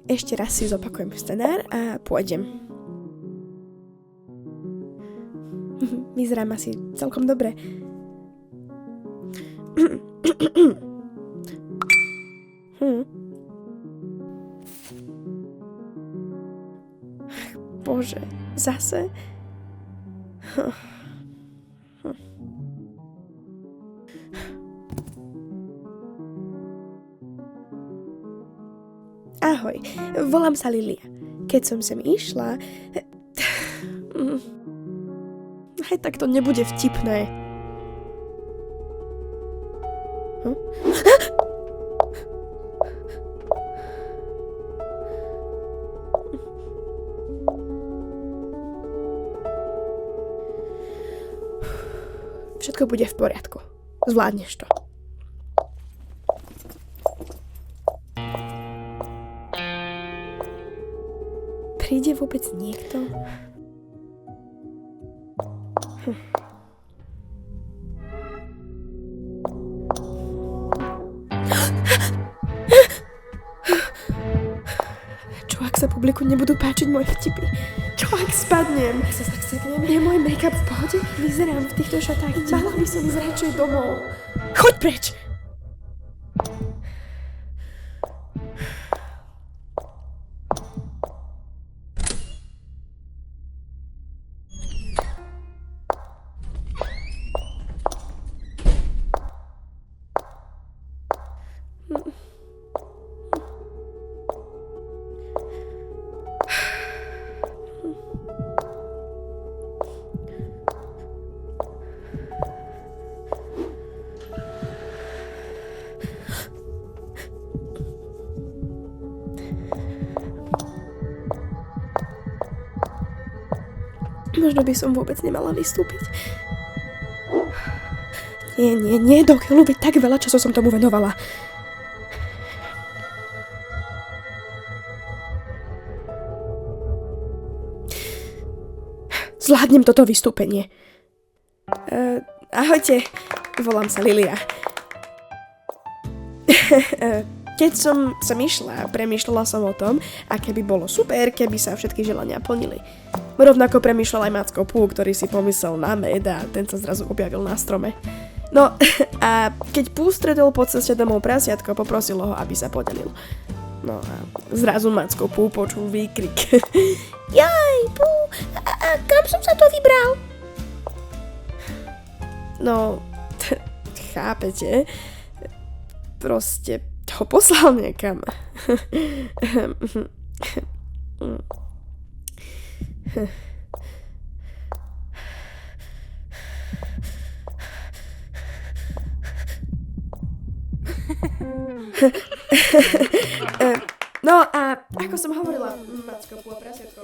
ešte raz si zopakujem scenár a pôjdem. Vyzerám asi celkom dobre. Bože, zase? Ahoj, volám sa Lilia. Keď som sem išla... Aj tak to nebude vtipné. Všetko bude v poriadku. Zvládneš to. Príde vôbec niekto? Čo ak sa publiku nebudú páčiť moje vtipy? Čo ak spadnem? Ak sa tak seknem? Je môj make-up v pohode? Vyzerám v týchto šatách. Mala by som ísť radšej domov. Choď preč! Možno by som vôbec nemala vystúpiť. Nie, dokiaľ, veď tak veľa času som tomu venovala. Zvládnem toto vystúpenie. Ahojte, volám sa Lilia. Keď som išla, premýšľala som o tom, aké by bolo super, keby sa všetky želania plnili. Rovnako premýšľal aj Macko Pú, ktorý si pomyslel na med a ten sa zrazu objavil na strome. No a keď Pú stretol po ceste domov prasiatko, poprosil ho, aby sa podelil. No a zrazu Macko Pú počul výkrik. Jaj, Pú, a kam som sa to vybral? No, chápete? Proste ho poslal niekam. No a ako som hovorila, Macko Pú a prasiatko.